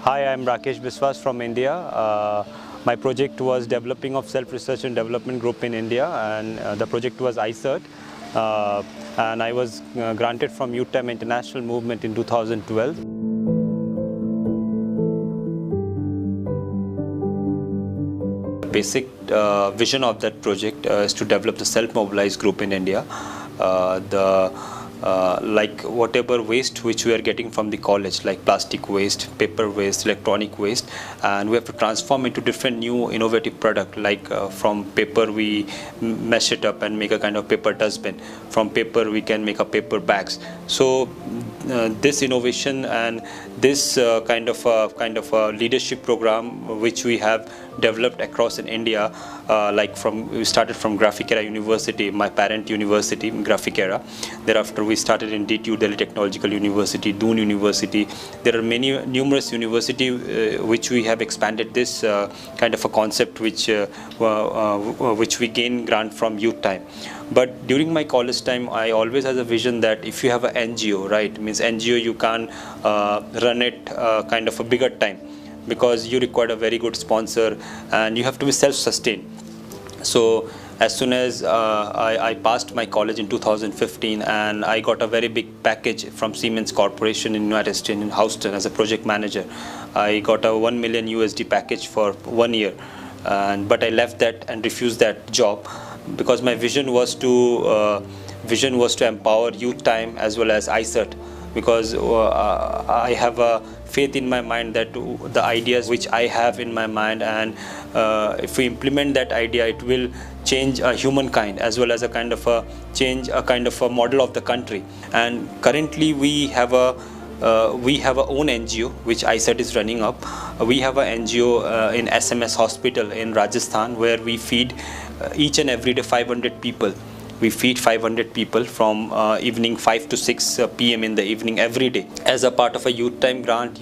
Hi, I'm Rakesh Biswas from India. My project was developing of self-research and development group in India, and the project was iCert. And I was granted from UTEM International Movement in 2012. Basic vision of that project is to develop the self-mobilized group in India. Like whatever waste which we are getting from the college, like plastic waste, paper waste, electronic waste, and we have to transform into different new innovative product. Like from paper we mesh it up and make a kind of paper dustbin. From paper we can make a paper bags. So this innovation and this kind of a leadership program which we have developed across in India, we started from Graphicera University, my parent university, Graphicera. Thereafter we started in DTU, Delhi Technological University, Doon University. There are numerous universities which we have expanded this kind of a concept which we gain grant from youth time. But during my college time, I always had a vision that if you have an NGO, right, means NGO you can run it kind of a bigger time, because you require a very good sponsor and you have to be self-sustained. So as soon as I passed my college in 2015, and I got a very big package from Siemens Corporation in United States in Houston as a project manager. I got a $1 million USD package for 1 year, but I left that and refused that job because my vision was to empower youth time as well as iCert, because I have a faith in my mind that the ideas which I have in my mind, and if we implement that idea, it will change humankind as well as a kind of a model of the country. And currently we have our own NGO which iCert is running up. We have an NGO in SMS Hospital in Rajasthan, where we feed each and every day 500 people. We feed 500 people from evening 5 to 6 p.m. in the evening every day. As a part of a youth time grant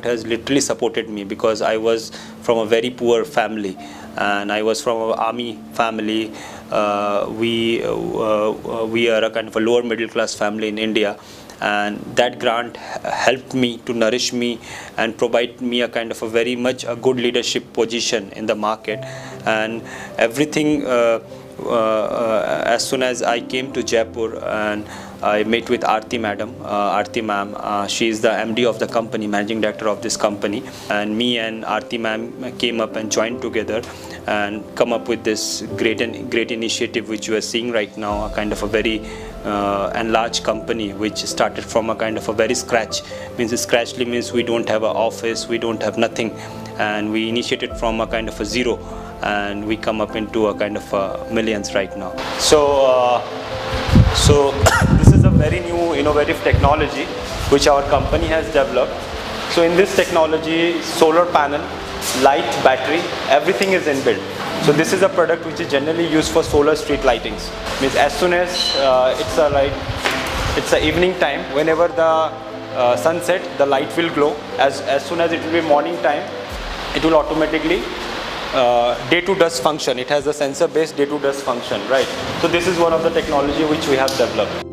has literally supported me, because I was from a very poor family and I was from an army family. We are a kind of a lower middle class family in India, and that grant helped me to nourish me and provide me a kind of a very much a good leadership position in the market. And everything as soon as I came to Jaipur and I met with Aarti madam, Aarti ma'am, she is the MD of the company, managing director of this company, and me and Aarti ma'am came up and joined together and come up with this great initiative which you are seeing right now, a kind of a very enlarged company which started from a kind of a very scratch. Scratchly means we don't have an office, we don't have nothing, and we initiated from a kind of a zero, and we come up into a kind of millions right now. So this is a very new innovative technology which our company has developed. So in this technology, solar panel, light, battery, everything is inbuilt. So this is a product which is generally used for solar street lightings. Means as soon as it's a evening time, whenever the sun sets, the light will glow. As soon as it will be morning time, it will automatically day to dusk function. It has a sensor based day to dusk function, right? So this is one of the technology which we have developed.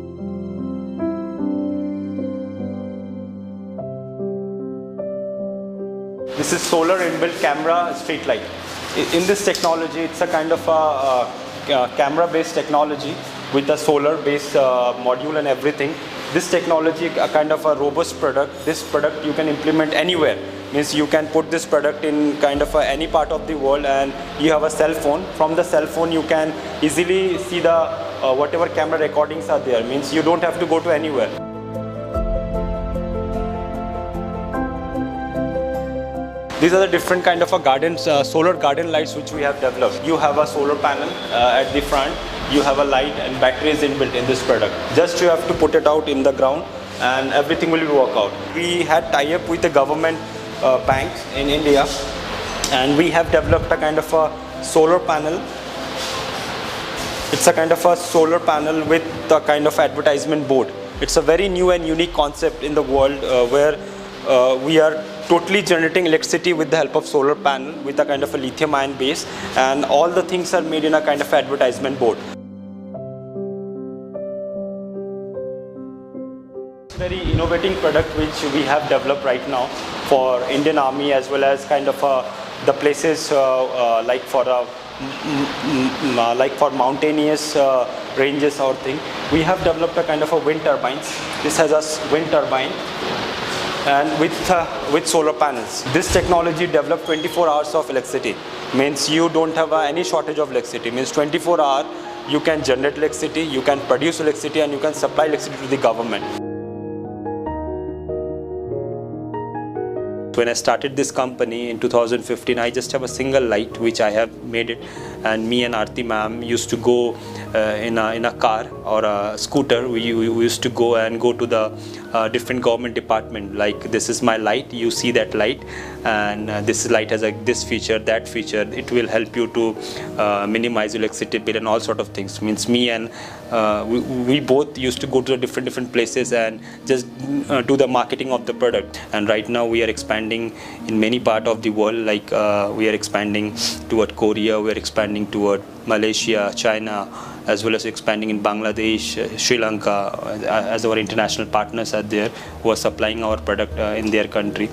This is solar inbuilt camera street light. In this technology, it's a kind of a camera based technology with a solar based module and everything. This technology, a kind of a robust product. This product you can implement anywhere. Means you can put this product in kind of any part of the world, and you have a cell phone. From the cell phone you can easily see the whatever camera recordings are there. Means you don't have to go to anywhere. These are the different kind of a gardens, solar garden lights which we have developed. You have a solar panel at the front, you have a light and battery is inbuilt in this product. Just you have to put it out in the ground and everything will work out. We had tie-up with the government banks in India, and we have developed a kind of a solar panel. It's a kind of a solar panel with a kind of advertisement board. It's a very new and unique concept in the world where we are totally generating electricity with the help of solar panel with a kind of a lithium ion base, and all the things are made in a kind of advertisement board. Very innovative innovating product which we have developed right now for Indian Army, as well as kind of the places like for mountainous ranges or thing. We have developed a kind of a wind turbines. This has a wind turbine and with solar panels. This technology developed 24 hours of electricity. Means you don't have any shortage of electricity. Means 24 hours you can generate electricity, you can produce electricity, and you can supply electricity to the government. When I started this company in 2015, I just have a single light which I have made it, and me and Aarti ma'am used to go in a car or a scooter. We used to go to the different government department. Like, this is my light, you see that light, and this light has this feature, that feature. It will help you to minimize electricity bill and all sort of things. Means me and we both used to go to the different places and just do the marketing of the product. And right now we are expanding in many parts of the world. Like we are expanding toward Korea, we are expanding toward Malaysia, China, as well as expanding in Bangladesh, Sri Lanka, as our international partners are there who are supplying our product in their country.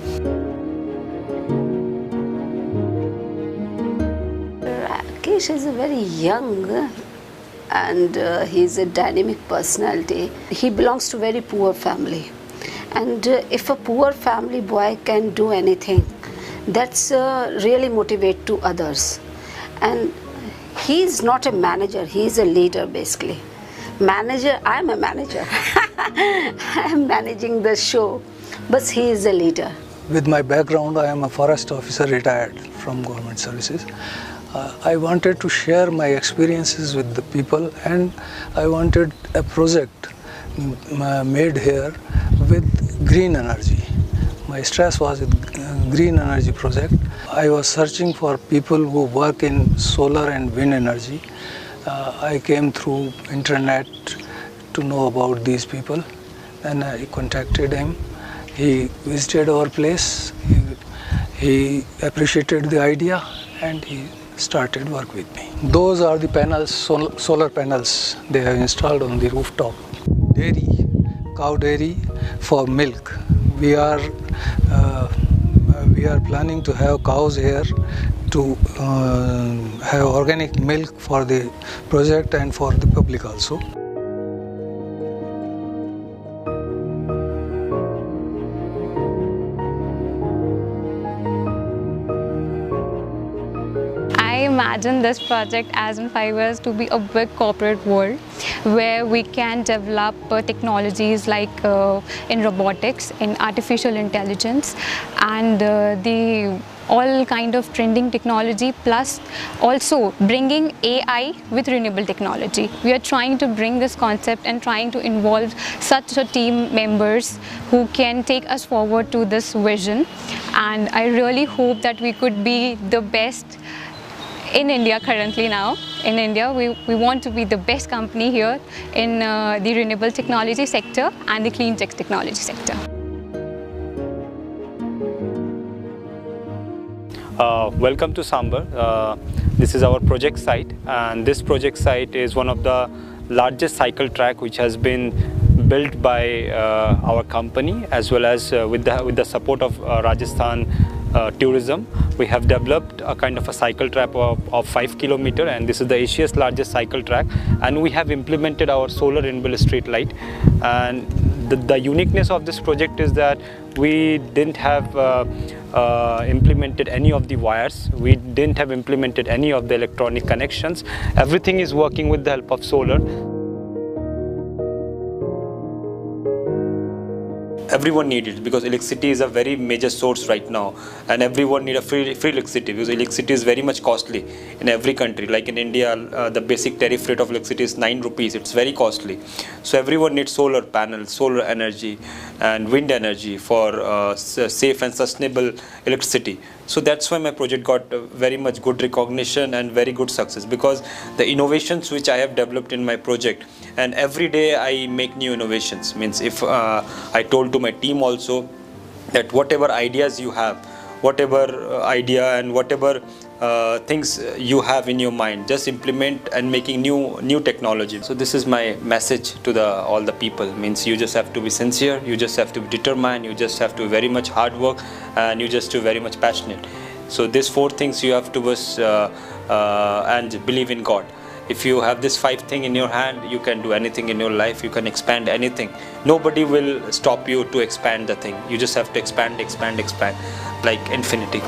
Rakesh is a very young and he's a dynamic personality. He belongs to a very poor family. And if a poor family boy can do anything, that's really motivate to others. And he's not a manager, he's a leader basically. Manager, I'm a manager. I'm managing the show, but he is a leader. With my background, I am a forest officer retired from government services. I wanted to share my experiences with the people, and I wanted a project made here with green energy. My stress was with green energy project. I was searching for people who work in solar and wind energy. I came through internet to know about these people, and I contacted him. He visited our place, he appreciated the idea, and he started work with me. Those are the panels, solar panels they have installed on the rooftop. Dairy, cow dairy for milk. We are planning to have cows here to have organic milk for the project and for the public also. I imagine this project as in 5 years to be a big corporate world where we can develop technologies like in robotics, in artificial intelligence, and the all kind of trending technology, plus also bringing AI with renewable technology. We are trying to bring this concept and trying to involve such a team members who can take us forward to this vision, and I really hope that we could be the best in India currently now. In India, we want to be the best company here in the renewable technology sector and the clean tech technology sector. Welcome to Sambar. This is our project site, and this project site is one of the largest cycle track which has been built by our company, as well as with the support of Rajasthan tourism. We have developed a kind of a cycle track of 5 kilometers, and this is the Asia's largest cycle track, and we have implemented our solar renewable street light. And the uniqueness of this project is that we didn't have implemented any of the wires, we didn't have implemented any of the electronic connections. Everything is working with the help of solar. Everyone needs it because electricity is a very major source right now, and everyone needs a free electricity because electricity is very much costly in every country. Like in India, the basic tariff rate of electricity is 9 rupees. It's very costly. So everyone needs solar panels, solar energy, and wind energy for safe and sustainable electricity. So that's why my project got very much good recognition and very good success, because the innovations which I have developed in my project, and every day I make new innovations. Means if I told to my team also that whatever ideas you have, whatever idea and whatever things you have in your mind. Just implement and making new technology. So this is my message to all the people. Means you just have to be sincere, you just have to be determined, you just have to be very much hard work, and you just to be very much passionate. So these 4 things you have to and believe in God. If you have this 5 thing in your hand, you can do anything in your life. You can expand anything. Nobody will stop you to expand the thing. You just have to expand like infinity.